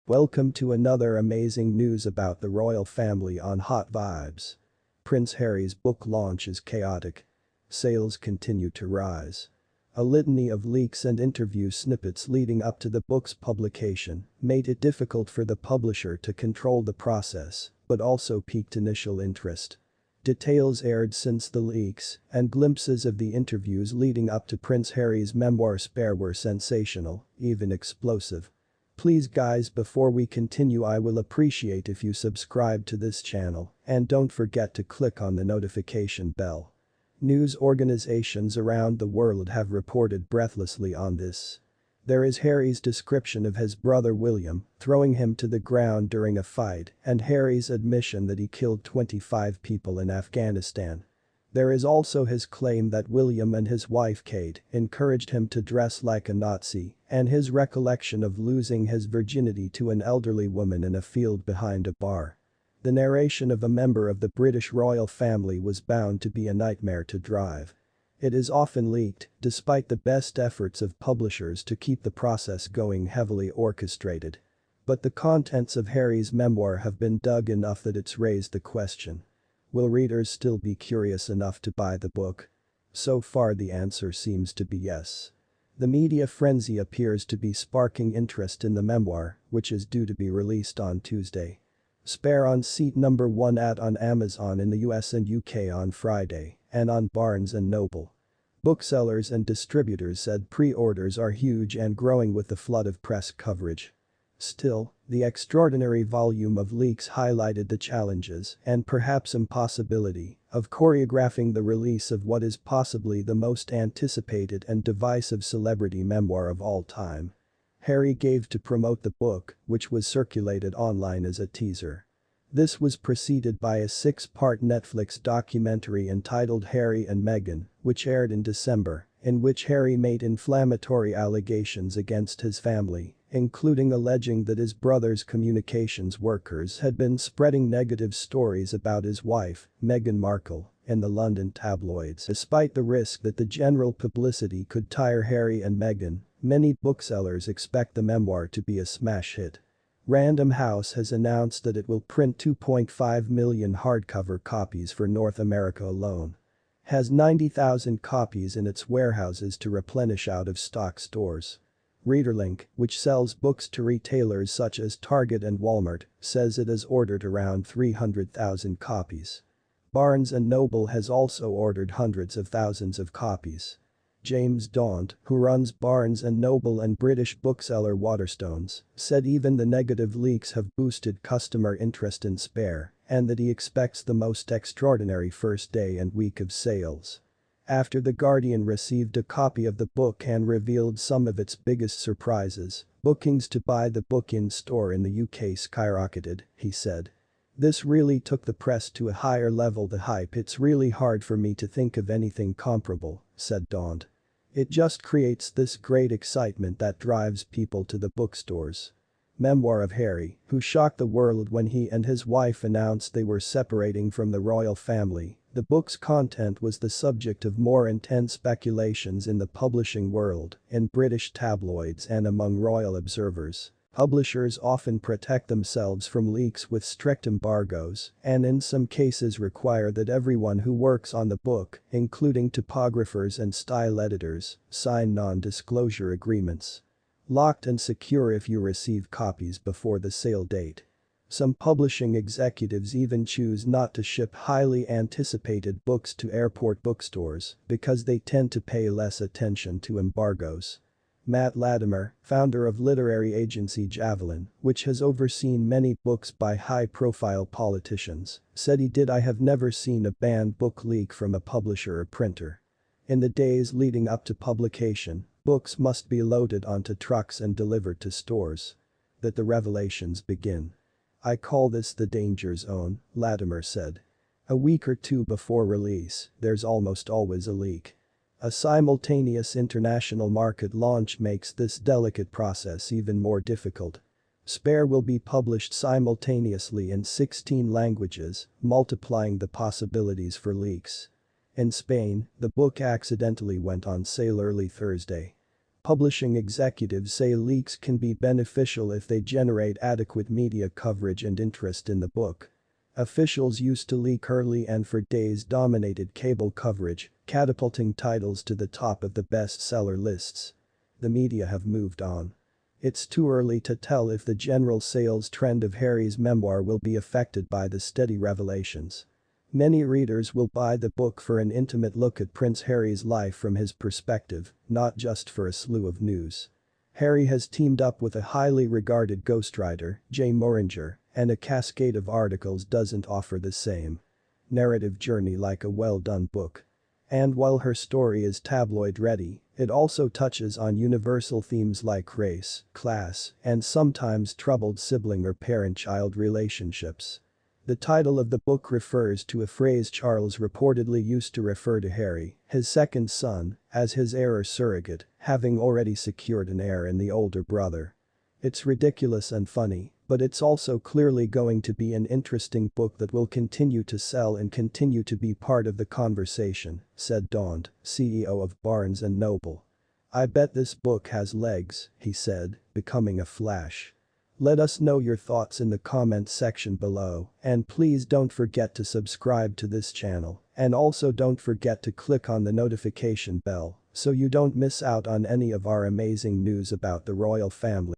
Welcome to another amazing news about the royal family on Hot Vibes. Prince Harry's book launch is chaotic. Sales continue to rise. A litany of leaks and interview snippets leading up to the book's publication made it difficult for the publisher to control the process, but also piqued initial interest. Details aired since the leaks, and glimpses of the interviews leading up to Prince Harry's memoir Spare were sensational, even explosive. Please guys, before we continue, I will appreciate if you subscribe to this channel and don't forget to click on the notification bell. News organizations around the world have reported breathlessly on this. There is Harry's description of his brother William throwing him to the ground during a fight and Harry's admission that he killed 25 people in Afghanistan. There is also his claim that William and his wife Kate encouraged him to dress like a Nazi and his recollection of losing his virginity to an elderly woman in a field behind a bar. The narration of a member of the British royal family was bound to be a nightmare to drive. It is often leaked, despite the best efforts of publishers to keep the process going, heavily orchestrated. But the contents of Harry's memoir have been dug enough that it's raised the question. Will readers still be curious enough to buy the book? So far the answer seems to be yes. The media frenzy appears to be sparking interest in the memoir, which is due to be released on Tuesday. Spare on seat number 1 on Amazon in the US and UK on Friday, and on Barnes & Noble. Booksellers and distributors said pre-orders are huge and growing with the flood of press coverage. Still, the extraordinary volume of leaks highlighted the challenges and perhaps impossibility of choreographing the release of what is possibly the most anticipated and divisive celebrity memoir of all time. Harry gave to promote the book, which was circulated online as a teaser. This was preceded by a 6-part Netflix documentary entitled Harry and Meghan, which aired in December, in which Harry made inflammatory allegations against his family, including alleging that his brother's communications workers had been spreading negative stories about his wife, Meghan Markle, in the London tabloids. Despite the risk that the general publicity could tire Harry and Meghan, many booksellers expect the memoir to be a smash hit. Random House has announced that it will print 2.5 million hardcover copies for North America alone. Has 90,000 copies in its warehouses to replenish out-of-stock stores. ReaderLink, which sells books to retailers such as Target and Walmart, says it has ordered around 300,000 copies. Barnes & Noble has also ordered hundreds of thousands of copies. James Daunt, who runs Barnes & Noble and British bookseller Waterstones, said even the negative leaks have boosted customer interest in Spare and that he expects the most extraordinary first day and week of sales. After The Guardian received a copy of the book and revealed some of its biggest surprises, bookings to buy the book in-store in the UK skyrocketed, he said. This really took the press to a higher level. The hype, it's really hard for me to think of anything comparable, said Daunt. It just creates this great excitement that drives people to the bookstores. Memoir of Harry, who shocked the world when he and his wife announced they were separating from the royal family. The book's content was the subject of more intense speculations in the publishing world, in British tabloids and among royal observers. Publishers often protect themselves from leaks with strict embargoes and in some cases require that everyone who works on the book, including typographers and style editors, sign non-disclosure agreements. Locked and secure if you receive copies before the sale date. Some publishing executives even choose not to ship highly anticipated books to airport bookstores because they tend to pay less attention to embargoes. Matt Latimer, founder of literary agency Javelin, which has overseen many books by high-profile politicians, said he did. I have never seen a banned book leak from a publisher or printer. In the days leading up to publication, books must be loaded onto trucks and delivered to stores. That the revelations begin. I call this the danger zone, Latimer said. A week or two before release, there's almost always a leak. A simultaneous international market launch makes this delicate process even more difficult. Spare will be published simultaneously in 16 languages, multiplying the possibilities for leaks. In Spain, the book accidentally went on sale early Thursday. Publishing executives say leaks can be beneficial if they generate adequate media coverage and interest in the book. Officials used to leak early and for days dominated cable coverage, catapulting titles to the top of the bestseller lists. The media have moved on. It's too early to tell if the general sales trend of Harry's memoir will be affected by the steady revelations. Many readers will buy the book for an intimate look at Prince Harry's life from his perspective, not just for a slew of news. Harry has teamed up with a highly regarded ghostwriter, Jay Mooringer, and a cascade of articles doesn't offer the same narrative journey like a well-done book. And while her story is tabloid-ready, it also touches on universal themes like race, class, and sometimes troubled sibling or parent-child relationships. The title of the book refers to a phrase Charles reportedly used to refer to Harry, his second son, as his heir or surrogate, having already secured an heir in the older brother. It's ridiculous and funny, but it's also clearly going to be an interesting book that will continue to sell and continue to be part of the conversation, said Daunt, CEO of Barnes & Noble. "I bet this book has legs," he said, becoming a flash. Let us know your thoughts in the comments section below, and please don't forget to subscribe to this channel, and also don't forget to click on the notification bell so you don't miss out on any of our amazing news about the royal family.